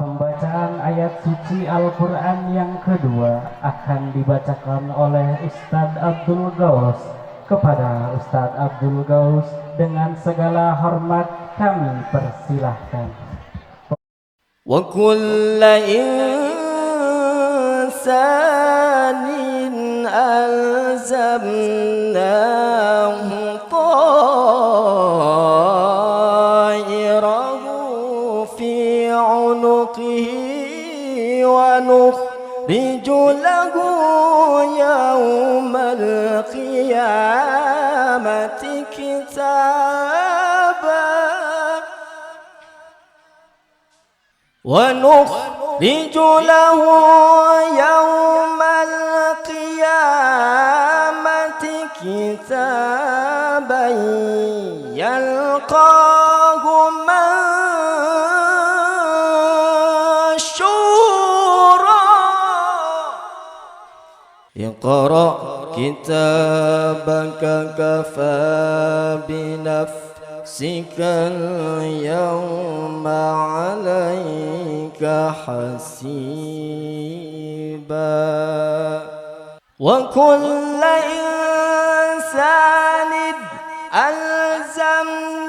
Pembacaan ayat suci Al-Quran yang kedua akan dibacakan oleh Ustadz Abdul Gaus. Kepada Ustadz Abdul Gaus dengan segala hormat kami persilahkan. Wa kulla insanin alzamnahu ta'irahu fi 'unuqihi wa nukhriju lahu yawmal qiyamati kitaban ونخرج له يوم القيامة كتابا يلقاه منشورا اقرأ كتابك كفى بنفسك اليوم عليك حسيبا وكل إنسان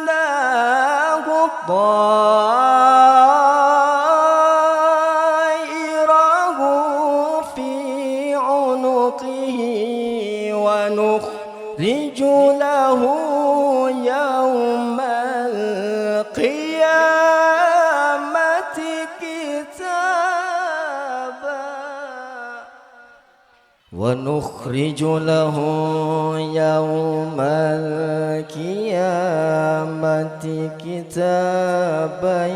ألزمناه طائره في عنقه ونخرج له يوم القيامة كتابا ونخرج له يوم القيامة كتابا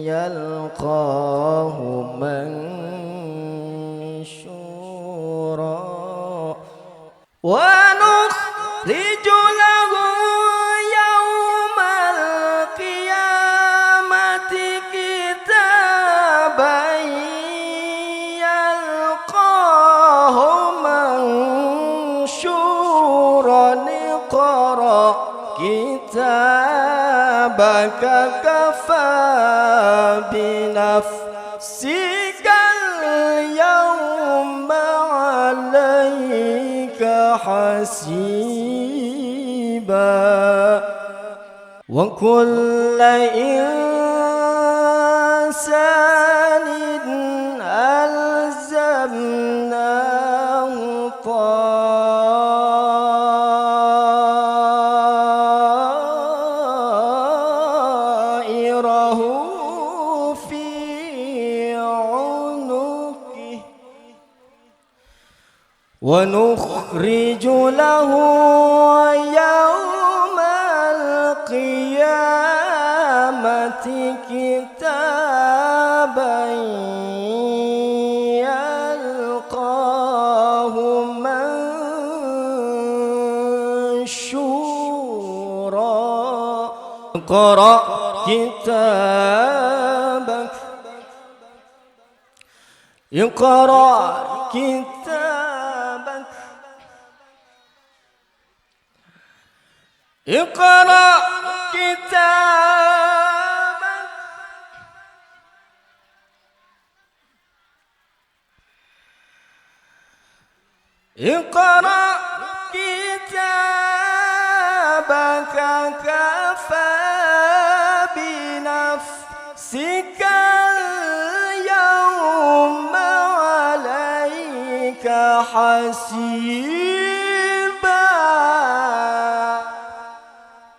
يلقاه منشورا ونخرج له يوم القيامة كتابا يلقاه منشورا اقرأ كتابك كفى بنفسك اليوم عليك حسيبا وكل إنسان ألزمناه طائره في عنقه ونخرج له يوم القيامة كتابا يلقاه منشورا اقرأ كتابك اقرأ كتابك اقرأ كتابك اقرأ كتابك كفى بنفسك اليوم عليك حسيبا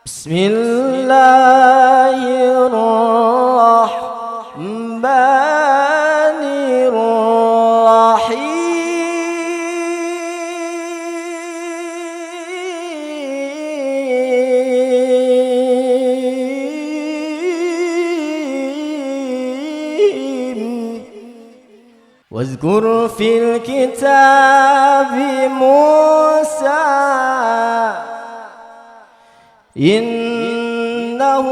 بسم الله الرحمن الرحيم واذكر في الكتاب موسى إنه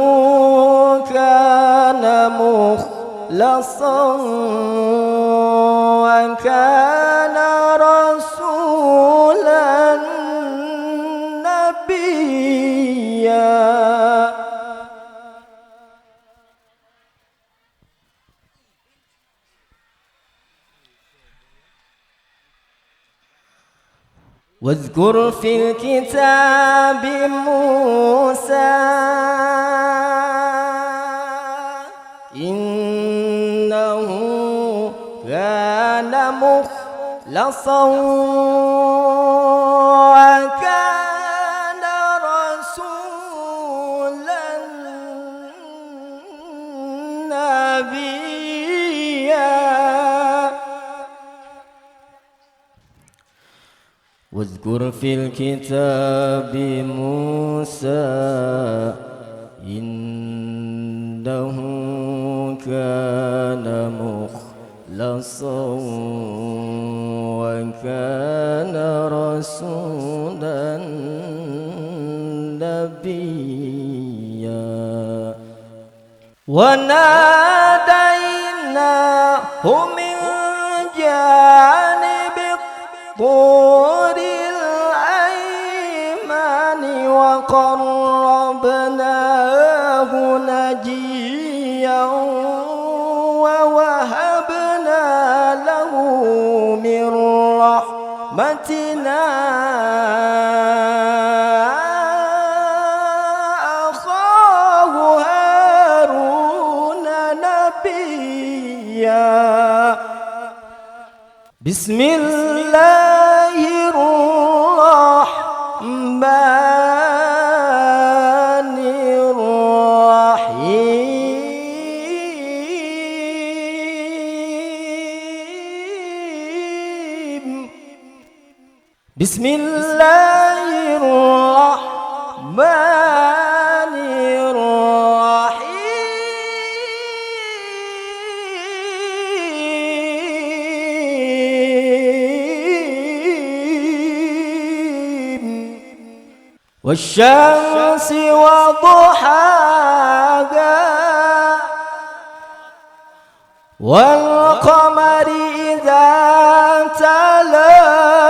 كان مخلصا وكان رسولا نبيا واذكر في الكتاب موسى إنه كان مخلصا وكان رسولا نبيا واذكر في الكتاب موسى إنه كان مخلصا وكان رسولا نبيا وناديناه من جانب الطور الأيمن وقربناه نجيا ووهبنا له من رحمتنا أخاه هارون نبيا بسم الله الرحمن الرحيم بسم الله الرحمن الرحيم والشمس وضحاها والقمر إذا تلاها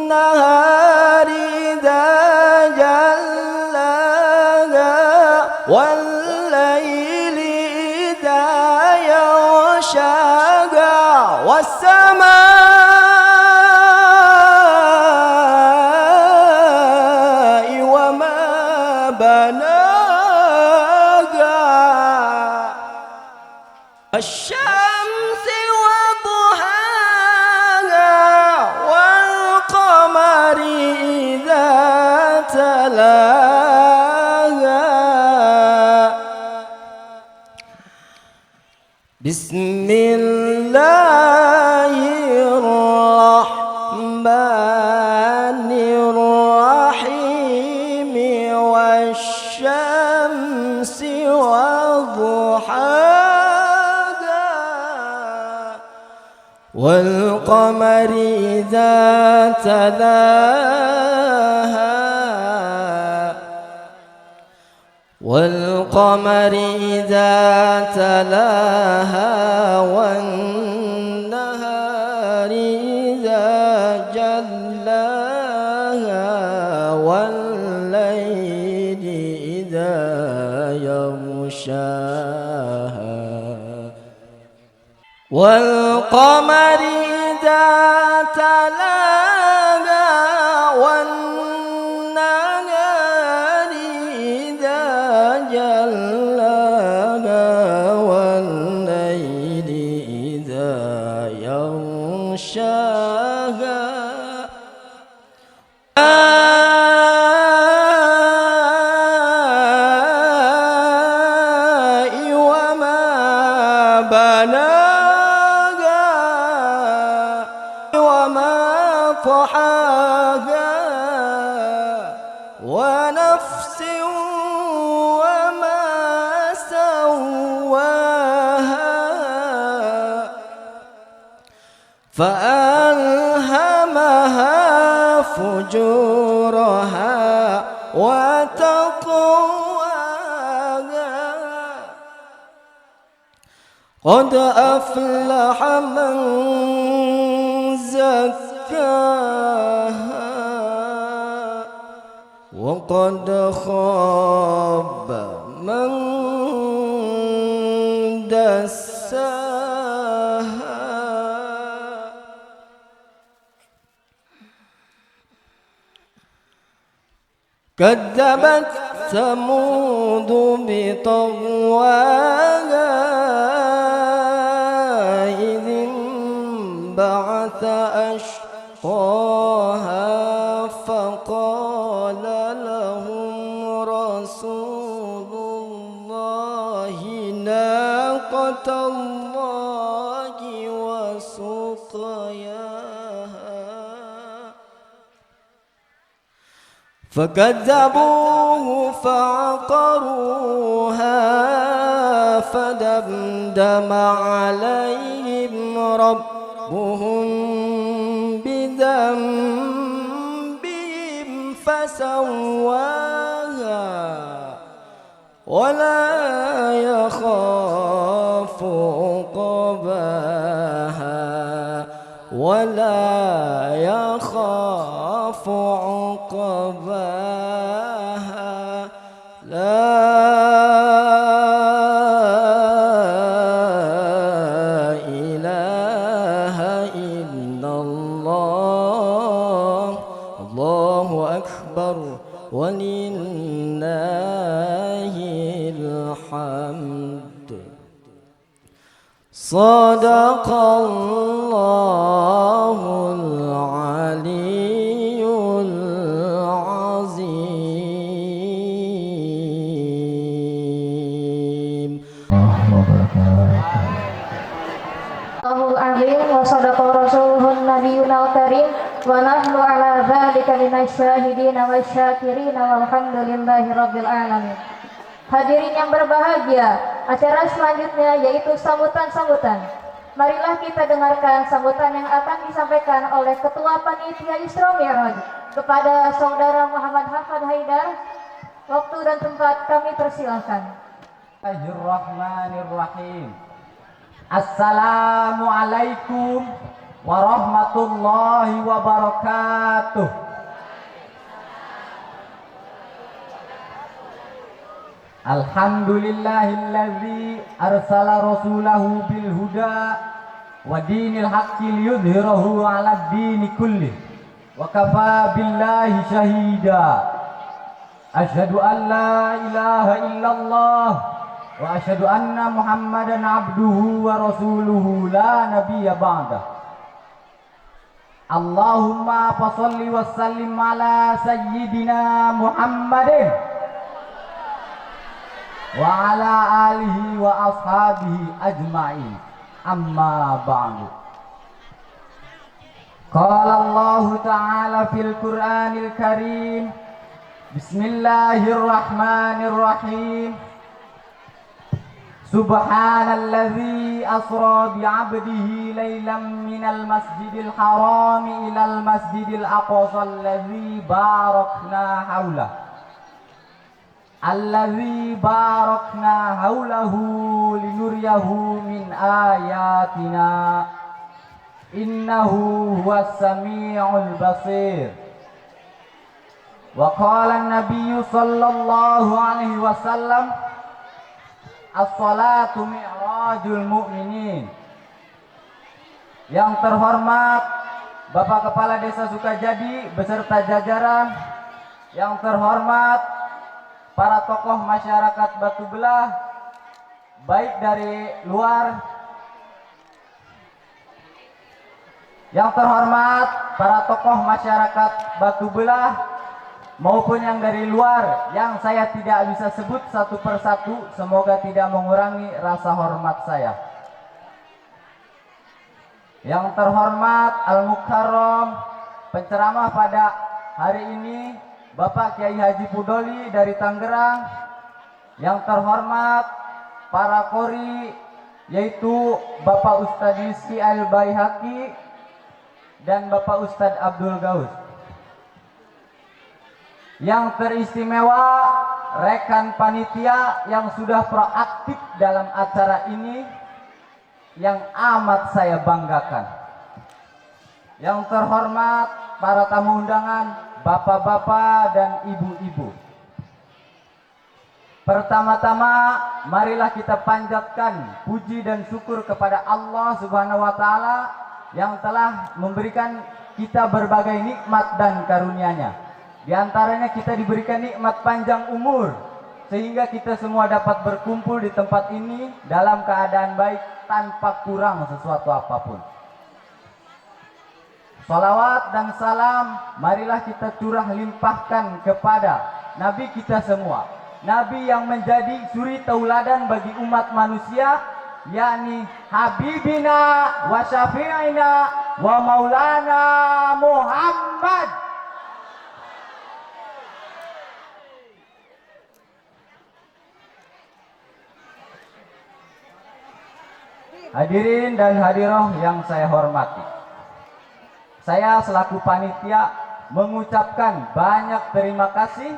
والنهار إذا جلاها والليل إذا يغشاها والسماء وما بناها الشمس وضحاها والقمر إذا تلاها بسم الله الرحمن الرحيم والشمس وضحاها والقمر إذا تلاها والقمر إذا تلاها والنهار إذا جلاها والليل إذا يغشاها والقمر إذا تلاها والنهار إذا جلاها والليل إذا يغشاها وما بناها وما طحاها ونفس وما سواها فألهمها فجورها وتقواها قد أفلح من زكاها وقد خاب من دساها كذبت ثمود بطغواها إذ انبعث أشقاها فقال لهم رسول الله ناقة الله وسقياها فكذبوه فعقروها فدمدم عليهم ربهم بذنبهم فسواها ولا يخاف عقباها ولا يخاف عقباها لا إله إلا الله الله أكبر ولله الحمد صدق الله العلي العظيم. Allahul azim wa sadaqa rasuluhun nabiyunal karim wa nahnu ala dzalika minasyahidina wasyakirina walhamdulillahi rabbil alamin. Hadirin yang berbahagia, acara selanjutnya yaitu sambutan-sambutan. Marilah kita dengarkan sambutan yang akan disampaikan oleh Ketua Panitia Isra Mi'raj kepada Saudara Muhammad Hafad Haidar. Waktu dan tempat kami persilahkan. Bismillahirrahmanirrahim. Assalamualaikum warahmatullahi wabarakatuh. Alhamdulillahilladzi arsala rasulahu bil huda wa dinil haqqi liyudhhirahu 'alad dini kulli wa kafa billahi shahida. Asyhadu an la ilaha illallah wa asyhadu anna Muhammadan abduhu wa rasuluhu la nabiyya ba'dah. Allahumma fasholli wa sallim ala sayyidina Muhammadin wa ala alihi wa ashabihi ajma'in. Amma ba'du. Qala Allah ta'ala fil Qur'anil Karim. Bismillahirrahmanirrahim. Subhanalladzi asra bi'abdihi laylan minal masjidil haram ilal masjidil aqsa alladzi barakna haulahu alladzi barakna haulahu linuriyahu min ayatina innahu huwas sami'ul basir. Wa qala an-nabiyyu sallallahu alaihi wasallam as-salatu mi'rajul mu'minin. Yang terhormat Bapak Kepala Desa Sukajadi beserta jajaran, yang terhormat para tokoh masyarakat Batu Belah, baik dari luar, yang terhormat para tokoh masyarakat Batu Belah maupun yang dari luar, yang saya tidak bisa sebut satu persatu, semoga tidak mengurangi rasa hormat saya. Yang terhormat Al-Mukarram, penceramah pada hari ini Bapak Kiai Haji Pudoli dari Tangerang. Yang terhormat para kori, yaitu Bapak Ustadz Rizki Al-Baihaqi dan Bapak Ustadz Abdul Gaus. Yang teristimewa rekan panitia yang sudah proaktif dalam acara ini, yang amat saya banggakan. Yang terhormat para tamu undangan, bapak-bapak dan ibu-ibu. Pertama-tama marilah kita panjatkan puji dan syukur kepada Allah Subhanahu wa taala yang telah memberikan kita berbagai nikmat dan karunia-Nya. Di antaranya kita diberikan nikmat panjang umur, sehingga kita semua dapat berkumpul di tempat ini dalam keadaan baik tanpa kurang sesuatu apapun. Salawat dan salam marilah kita curah limpahkan kepada Nabi kita semua, Nabi yang menjadi suri tauladan bagi umat manusia, yakni Habibina wa Syafi'ina wa Maulana Muhammad. Hadirin dan hadiroh yang saya hormati, saya selaku panitia mengucapkan banyak terima kasih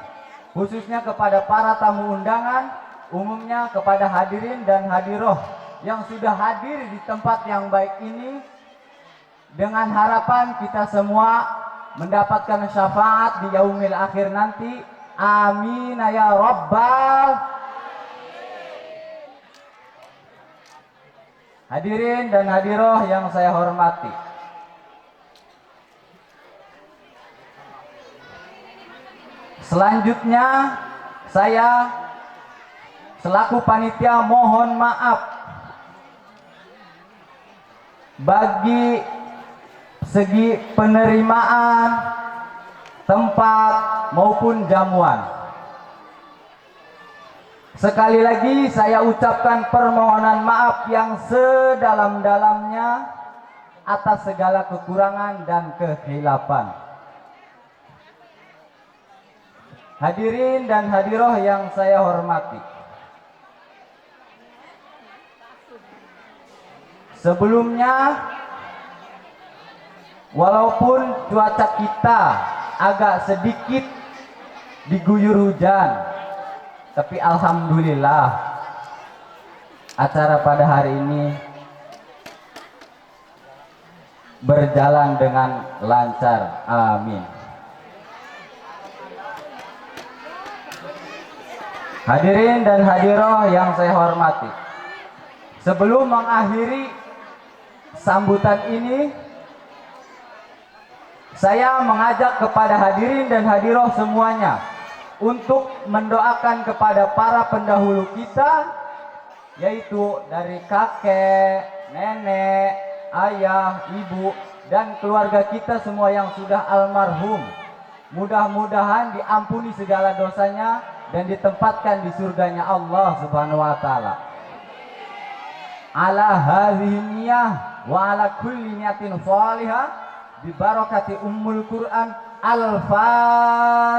khususnya kepada para tamu undangan, umumnya kepada hadirin dan hadiroh yang sudah hadir di tempat yang baik ini, dengan harapan kita semua mendapatkan syafaat di yaumil akhir nanti. Amin ya rabbal. Hadirin dan hadiroh yang saya hormati, selanjutnya saya selaku panitia mohon maaf bagi segi penerimaan tempat maupun jamuan. Sekali lagi saya ucapkan permohonan maaf yang sedalam-dalamnya atas segala kekurangan dan kekhilafan. Hadirin dan hadiroh yang saya hormati, sebelumnya walaupun cuaca kita agak sedikit diguyur hujan, tapi alhamdulillah acara pada hari ini berjalan dengan lancar. Amin. Hadirin dan hadiroh yang saya hormati, sebelum mengakhiri sambutan ini, saya mengajak kepada hadirin dan hadiroh semuanya untuk mendoakan kepada para pendahulu kita, yaitu dari kakek, nenek, ayah, ibu, dan keluarga kita semua yang sudah almarhum. Mudah-mudahan diampuni segala dosanya dan ditempatkan di surganya Allah Subhanahu wa taala. Ala hadhihi niyah wa ala kulli niyatin shalihah bi barakati ummul Quran. Al-Fatihah.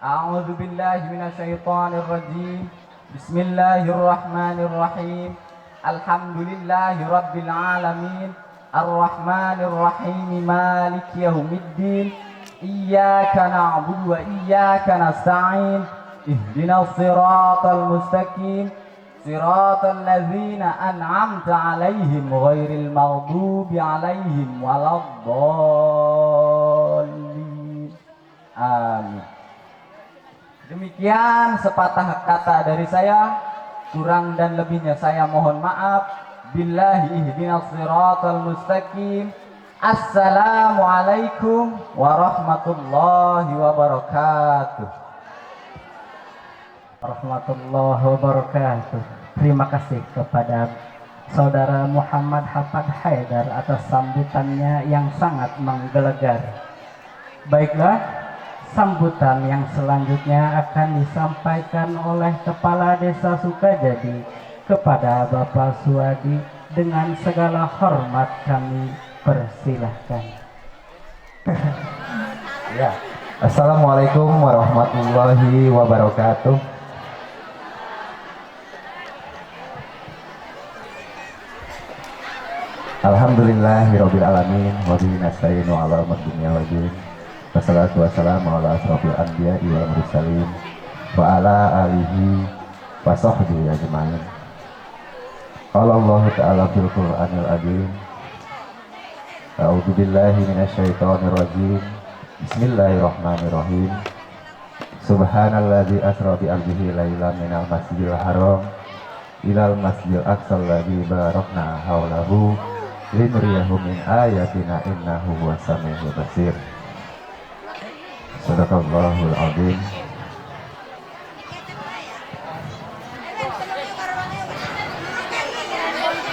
A'udzu billahi minasyaitonir rajim. Bismillahirrahmanirrahim. Alhamdulillahi rabbil alamin. Arrahmanir rahim. Maliki yaumiddin. Iyyaka na'budu wa iyyaka nasta'in. Ihdinas siratal mustaqim. Siratal ladzina an'amta 'alaihim ghairil maghdubi 'alaihim waladdallin. Amin. Demikian sepatah kata dari saya, kurang dan lebihnya saya mohon maaf. Billahi ihdinas siratal mustaqim. Assalamualaikum warahmatullahi wabarakatuh. Warahmatullahi wabarakatuh. Terima kasih kepada Saudara Muhammad Hafad Haidar atas sambutannya yang sangat menggelegar. Baiklah, sambutan yang selanjutnya akan disampaikan oleh Kepala Desa Sukajadi kepada Bapak Suwadi. Dengan segala hormat kami persilahkan. Ya, Assalamualaikum warahmatullahi wabarakatuh. Alhamdulillahirabbil alamin wa bihi nasta'inu ala umuri dunya waddin. Wassalatu wassalamu ala asrofil anbiya'i wal mursalin wa ala alihi wa sahbihi ajma'in. Qala Allah ta'ala fil Qur'anil azim. A'udzu billahi minasyaitonir rajim. Bismillahirrahmanirrahim. Subhanalladzi asra bi 'abdihi lailan minal masjidil haram ilal masjidil aqsal ladzi barakna haulahu linuriyahu min ayatina innahu huwas samiul basir. Sadaqallahul azim.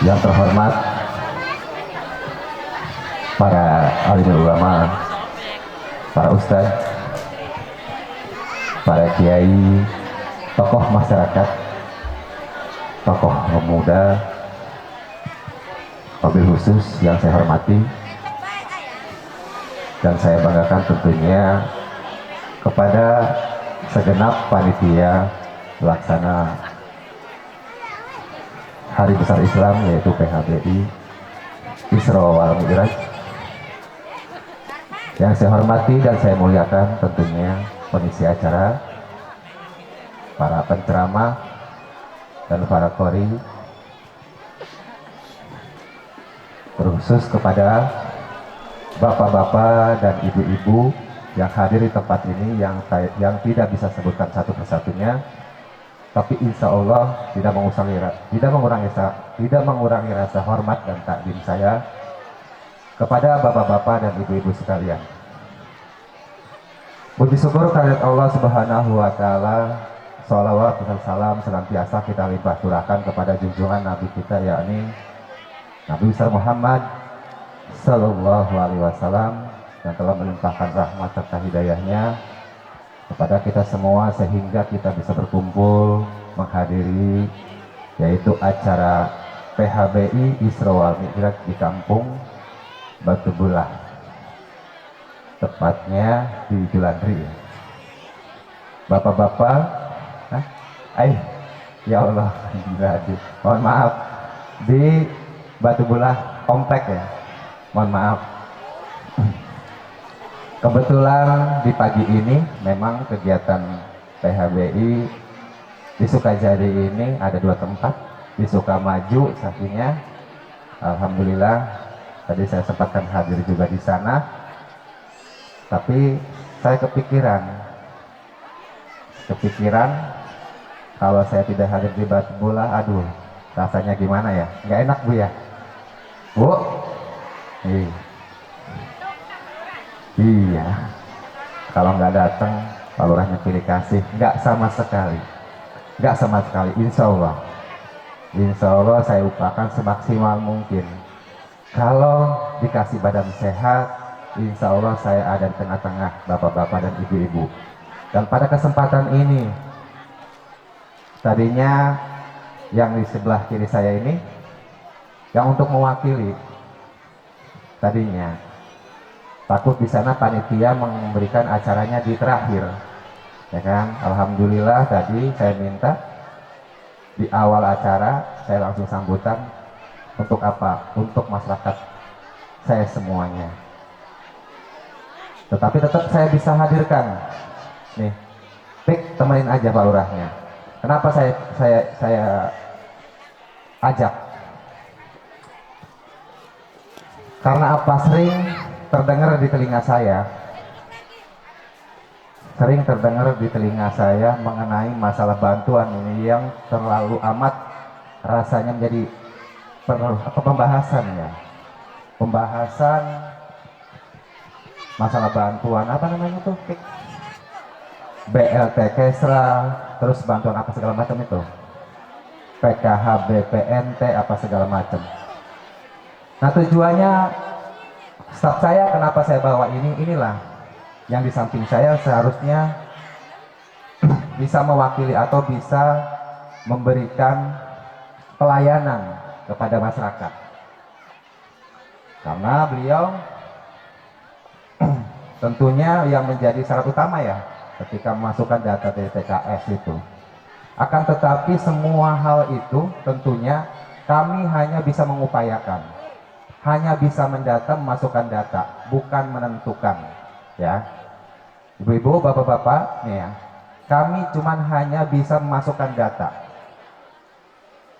Yang terhormat para alim ulama, para ustadz, para kiai, tokoh masyarakat, tokoh pemuda, wabil khusus yang saya hormati dan saya banggakan tentunya kepada segenap panitia pelaksana Hari Besar Islam yaitu PHBI Isra wal Mi'raj. Yang saya hormati dan saya muliakan tentunya pengisi acara, para penceramah dan para qori, terkhusus kepada bapak-bapak dan ibu-ibu yang hadir di tempat ini yang tidak bisa sebutkan satu persatunya, tapi insya Allah tidak mengurangi rasa hormat dan takdim saya kepada bapak-bapak dan ibu-ibu sekalian. Puji syukur kehadirat Allah Subhanahu wa Ta'ala, sholawat dan salam senantiasa kita limpah curahkan kepada junjungan Nabi kita, yakni Nabi besar Muhammad Sallallahu Alaihi Wasallam, yang telah melimpahkan rahmat serta hidayahnya kepada kita semua sehingga kita bisa berkumpul menghadiri yaitu acara PHBI Isra wal Mi'raj di kampung Batu Bulah, tepatnya di Julandri. Bapak-bapak, ya Allah, mohon maaf, di Batu Bulah komplek ya, mohon maaf. Kebetulan di pagi ini memang kegiatan PHBI di Sukajadi ini ada 2 tempat, di Sukamaju satunya. Alhamdulillah tadi saya sempatkan hadir juga di sana, tapi saya kepikiran kalau saya tidak hadir di Batu Bulah, aduh rasanya gimana ya, nggak enak Bu ya, Bu. Iya, kalau nggak datang Pak Lurahnya pilih kasih, nggak sama sekali, insya Allah saya upakan semaksimal mungkin. Kalau dikasih badan sehat, insya Allah saya ada di tengah-tengah bapak-bapak dan ibu-ibu. Dan pada kesempatan ini, tadinya yang di sebelah kiri saya ini, yang untuk mewakili, tadinya takut di sana panitia memberikan acaranya di terakhir, ya kan? Alhamdulillah tadi saya minta di awal acara saya langsung sambutan. Untuk apa? Untuk masyarakat saya semuanya. Tetapi tetap saya bisa hadirkan. Nih, Pik, temenin aja Pak Lurahnya. Kenapa saya ajak? Karena apa? Sering terdengar di telinga saya mengenai masalah bantuan ini yang terlalu amat rasanya menjadi pembahasan masalah bantuan apa namanya tuh, BLT Kesra, terus bantuan apa segala macam itu, PKH BPNT apa segala macam. Nah tujuannya staf saya, kenapa saya bawa inilah yang di samping saya seharusnya bisa mewakili atau bisa memberikan pelayanan kepada masyarakat, karena beliau tentunya yang menjadi syarat utama ya ketika memasukkan data dari TKS itu. Akan tetapi semua hal itu tentunya kami hanya bisa mengupayakan, hanya bisa mendata, memasukkan data, bukan menentukan ya. Ibu-ibu, bapak-bapak nih ya, kami cuman hanya bisa memasukkan data.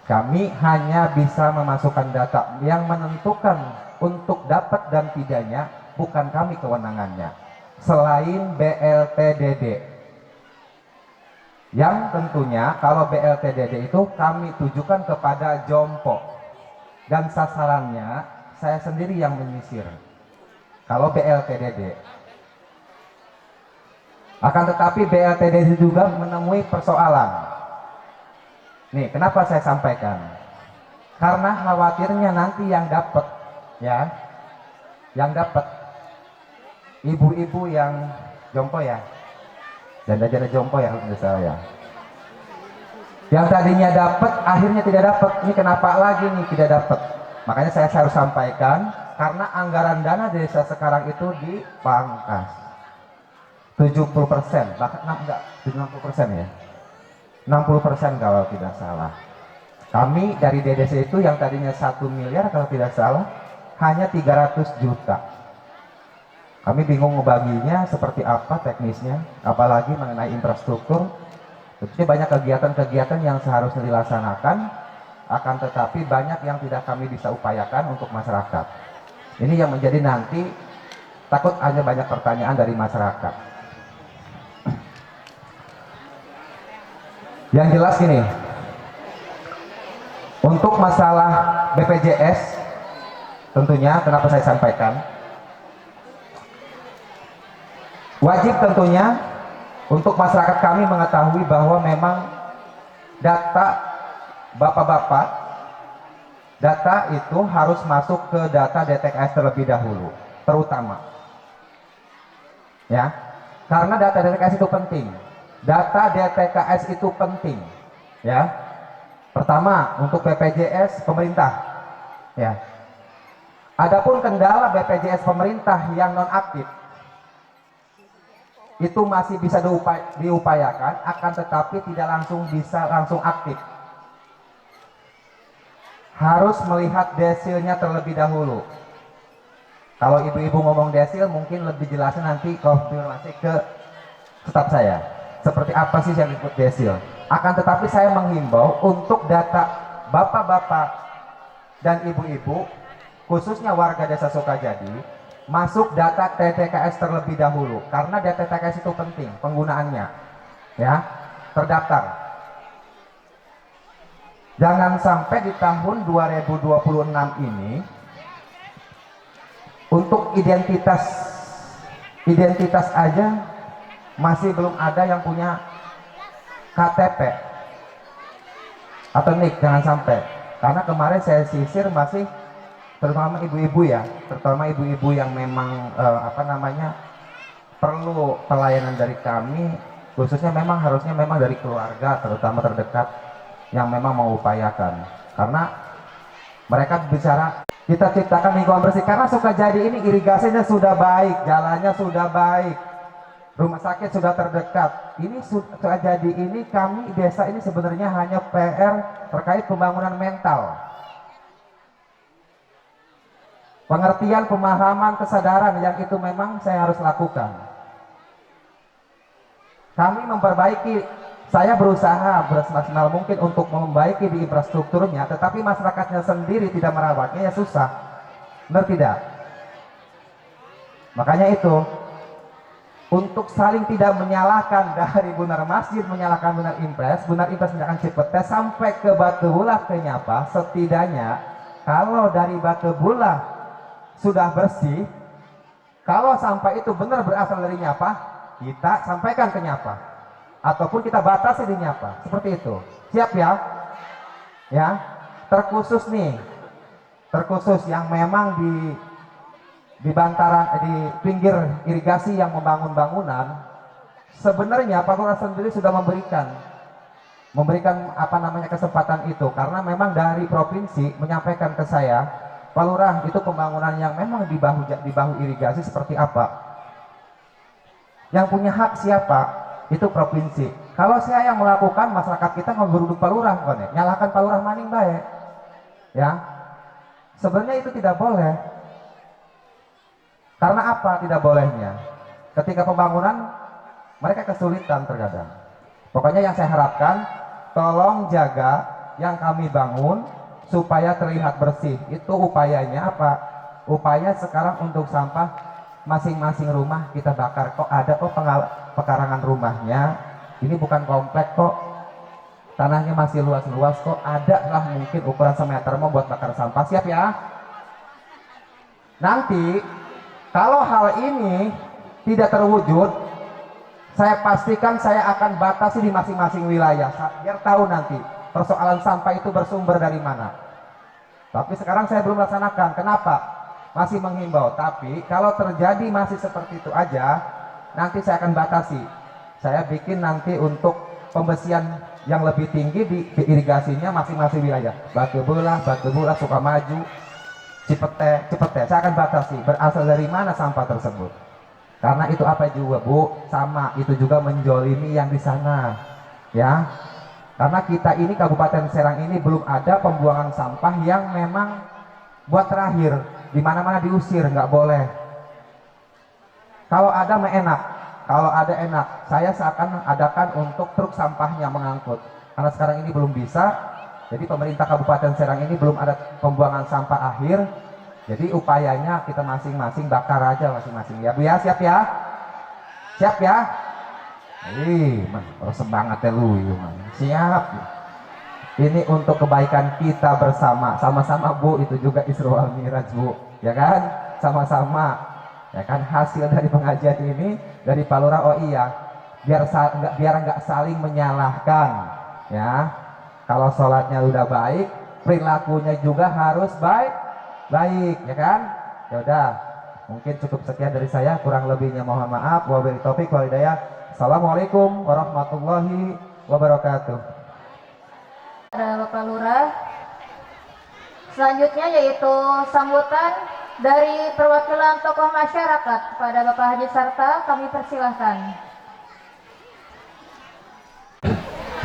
Kami hanya bisa memasukkan data, yang menentukan untuk dapat dan tidaknya bukan kami kewenangannya, selain BLTDD. Yang tentunya kalau BLTDD itu kami tujukan kepada Jompo, dan sasarannya saya sendiri yang menyisir. Kalau BLTDD Akan tetapi BLTDS juga menemui persoalan. Nih, kenapa saya sampaikan? Karena khawatirnya nanti yang dapat, ya, yang dapat ibu-ibu yang jompo ya, janda-janda jompo ya, misalnya, yang tadinya dapat akhirnya tidak dapat. Ini kenapa lagi nih tidak dapat? Makanya saya harus sampaikan, karena anggaran dana desa sekarang itu dipangkas 70%, bahkan enggak 60% ya, 60% kalau tidak salah. Kami dari DDC itu yang tadinya 1 miliar kalau tidak salah hanya 300 juta. Kami bingung ngebaginya seperti apa teknisnya, apalagi mengenai infrastruktur. Tentunya banyak kegiatan-kegiatan yang seharusnya dilaksanakan, akan tetapi banyak yang tidak kami bisa upayakan untuk masyarakat. Ini yang menjadi nanti takut ada banyak pertanyaan dari masyarakat. Yang jelas gini, untuk masalah BPJS tentunya kenapa saya sampaikan, wajib tentunya untuk masyarakat kami mengetahui bahwa memang data bapak-bapak, data itu harus masuk ke data DTKS terlebih dahulu, terutama ya, karena data DTKS itu penting. Data DTKS itu penting, ya. Pertama untuk BPJS pemerintah, ya. Adapun kendala BPJS pemerintah yang non aktif itu masih bisa diupayakan, akan tetapi tidak langsung bisa langsung aktif. Harus melihat desilnya terlebih dahulu. Kalau ibu-ibu ngomong desil mungkin lebih jelasnya nanti konfirmasi ke staf saya. Seperti apa sih yang disebut desil? Akan tetapi saya menghimbau untuk data bapak-bapak dan ibu-ibu, khususnya warga desa Sukajadi, masuk data DTKS terlebih dahulu, karena data DTKS itu penting penggunaannya, ya, terdaftar. Jangan sampai di tahun 2026 ini untuk identitas aja masih belum ada yang punya KTP atau NIK, jangan sampai. Karena kemarin saya sisir masih, terutama ibu-ibu ya, terutama ibu-ibu yang memang perlu pelayanan dari kami, khususnya memang harusnya memang dari keluarga, terutama terdekat yang memang mengupayakan. Karena mereka bicara kita ciptakan lingkungan bersih, karena Sukajadi ini irigasinya sudah baik, jalannya sudah baik, rumah sakit sudah terdekat. Ini Sukajadi ini, kami desa ini sebenarnya hanya PR terkait pembangunan mental, pengertian, pemahaman, kesadaran yang itu memang saya harus lakukan. Kami memperbaiki, saya berusaha semaksimal mungkin untuk memperbaiki di infrastrukturnya, tetapi masyarakatnya sendiri tidak merawatnya, ya susah. Benar tidak? Makanya itu, untuk saling tidak menyalahkan dari Bunar Masjid, menyalahkan Bunar Impres menyalahkan Cipete sampai ke Batu Bulah ke Nyapa, setidaknya kalau dari Batu Bulah sudah bersih, kalau sampai itu benar berasal dari Nyapa, kita sampaikan ke Nyapa, ataupun kita batasi di Nyapa, seperti itu. Siap ya? Ya, terkhusus nih, terkhusus yang memang di bantaran, di pinggir irigasi yang membangun bangunan, sebenarnya Pak Lurah sendiri sudah memberikan kesempatan itu, karena memang dari provinsi menyampaikan ke saya, Pak Lurah, itu pembangunan yang memang di bahu irigasi seperti apa, yang punya hak siapa, itu provinsi. Kalau saya yang melakukan, masyarakat kita ngegeruduk Pak Lurah, nyalakan Pak Lurah maning baik, ya. Sebenarnya itu tidak boleh. Karena apa tidak bolehnya? Ketika pembangunan mereka kesulitan terkadang. Pokoknya yang saya harapkan, tolong jaga yang kami bangun supaya terlihat bersih. Itu upayanya apa? Upaya sekarang untuk sampah masing-masing rumah kita bakar. Kok ada kok pekarangan rumahnya, ini bukan komplek kok, tanahnya masih luas-luas kok, ada lah mungkin ukuran semeter mau buat bakar sampah. Siap ya? Nanti kalau hal ini tidak terwujud, saya pastikan saya akan batasi di masing-masing wilayah biar tahu nanti persoalan sampah itu bersumber dari mana. Tapi sekarang saya belum laksanakan. Kenapa? Masih menghimbau. Tapi kalau terjadi masih seperti itu aja, nanti saya akan batasi. Saya bikin nanti untuk pembersihan yang lebih tinggi di irigasinya masing-masing wilayah. Batu Belah, Sukamaju, Cipete. Saya akan batasi berasal dari mana sampah tersebut. Karena itu apa juga Bu, sama itu juga menjolimi yang di sana, ya. Karena kita ini Kabupaten Serang ini belum ada pembuangan sampah yang memang buat terakhir, di mana-mana diusir, nggak boleh. Kalau ada mah enak, kalau ada enak. Saya seakan adakan untuk truk sampahnya mengangkut. Karena sekarang ini belum bisa, jadi pemerintah Kabupaten Serang ini belum ada pembuangan sampah akhir. Jadi upayanya kita masing-masing bakar aja masing-masing ya Bu ya, siap ya? Siap ya? Harus semangat ya lu, siap. Ini untuk kebaikan kita bersama, sama-sama Bu. Itu juga Isra wal Miraj Bu, ya kan? Sama-sama, ya kan? Hasil dari pengajian ini dari Pak Lurah, oh iya, biar nggak saling menyalahkan, ya. Kalau sholatnya udah baik, perilakunya juga harus baik, ya kan? Ya udah, mungkin cukup sekian dari saya. Kurang lebihnya mohon maaf. Wabillahi taufik wal hidayah. Assalamualaikum warahmatullahi wabarakatuh. Ada Bapak Lurah. Selanjutnya yaitu sambutan dari perwakilan tokoh masyarakat kepada Bapak Haji Sarta, kami persilahkan.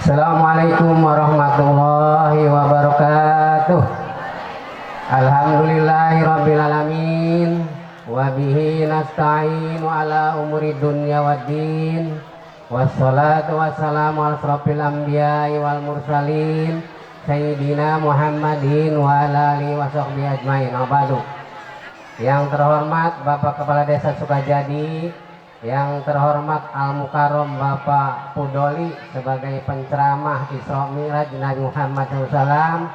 Assalamualaikum warahmatullahi wabarakatuh. Alhamdulillahirrabbilalamin. Wabihi nasta'inu ala umuri dunya waddin. Wassalatu wassalamu ala asrofil anbiya'i wal mursalin Sayyidina Muhammadin wa ala alihi wa sahbihi ajmain. Abadu. Yang terhormat Bapak Kepala Desa Sukajadi, yang terhormat Al-Mukarram Bapak Pudoli sebagai penceramah Isra Mi'raj Nabi Muhammad SAW,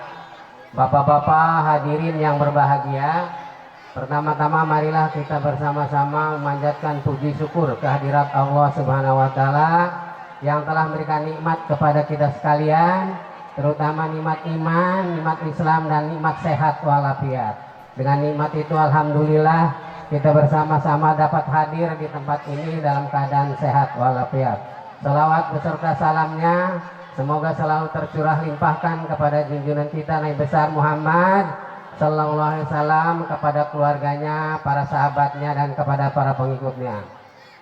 Bapak-bapak hadirin yang berbahagia, pertama-tama marilah kita bersama-sama memanjatkan puji syukur kehadirat Allah Subhanahu wa Ta'ala yang telah memberikan nikmat kepada kita sekalian, terutama nikmat iman, nikmat Islam, dan nikmat sehat walafiat. Dengan nikmat itu alhamdulillah kita bersama-sama dapat hadir di tempat ini dalam keadaan sehat walafiat. Salawat beserta salamnya semoga selalu tercurah limpahkan kepada junjungan kita Nabi besar Muhammad Sallallahu Alaihi Wasallam, kepada keluarganya, para sahabatnya, dan kepada para pengikutnya.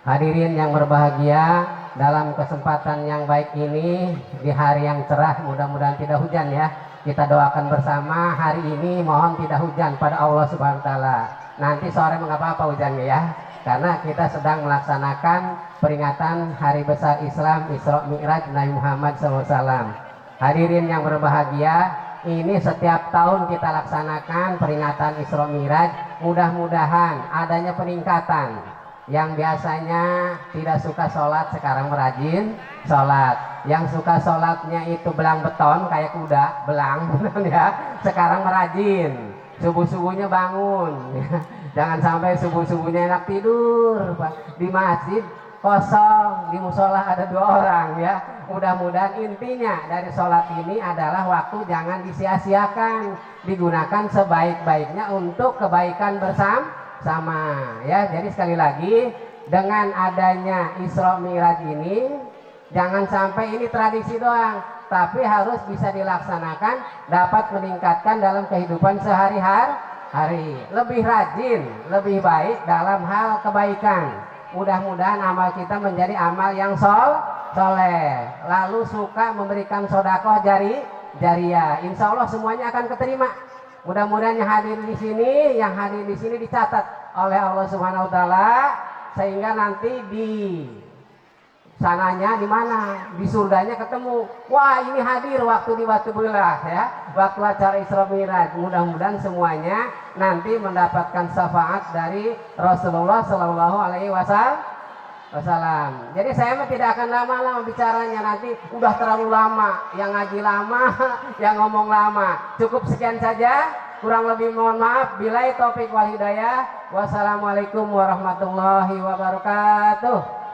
Hadirin yang berbahagia, dalam kesempatan yang baik ini di hari yang cerah, mudah-mudahan tidak hujan ya. Kita doakan bersama hari ini mohon tidak hujan pada Allah Subhanahu Wa Taala. Nanti sore mengapa apa hujannya ya? Karena kita sedang melaksanakan peringatan hari besar Islam Isra Mi'raj Nabi Muhammad SAW. Hadirin yang berbahagia, ini setiap tahun kita laksanakan peringatan Isra Mi'raj. Mudah-mudahan adanya peningkatan. Yang biasanya tidak suka sholat sekarang merajin sholat. Yang suka sholatnya itu belang beton kayak kuda, belang ya. Sekarang merajin. Subuh-subuhnya bangun. Jangan sampai subuh-subuhnya enak tidur di masjid kosong, di musola ada 2 orang ya. Mudah-mudahan intinya dari sholat ini adalah waktu jangan disia-siakan, digunakan sebaik-baiknya untuk kebaikan bersama ya. Jadi sekali lagi, dengan adanya Isra Mi'raj ini jangan sampai ini tradisi doang, tapi harus bisa dilaksanakan, dapat meningkatkan dalam kehidupan sehari-hari, lebih rajin, lebih baik dalam hal kebaikan. Mudah-mudahan amal kita menjadi amal yang soleh, lalu suka memberikan sodakoh jariah. Insya Allah semuanya akan keterima. Mudah-mudahan yang hadir di sini dicatat oleh Allah Subhanahu Wa Taala, sehingga nanti di sananya di mana, di surganya ketemu. Wah, ini hadir waktu di Batu Belah ya, waktu acara Isra Mi'raj. Mudah-mudahan semuanya nanti mendapatkan syafaat dari Rasulullah Shallallahu Alaihi Wasallam. Jadi saya tidak akan lama-lama bicaranya, nanti udah terlalu lama, yang ngaji lama, yang ngomong lama. Cukup sekian saja, kurang lebih mohon maaf. Billahi taufik wal hidayah. Wassalamualaikum warahmatullahi wabarakatuh.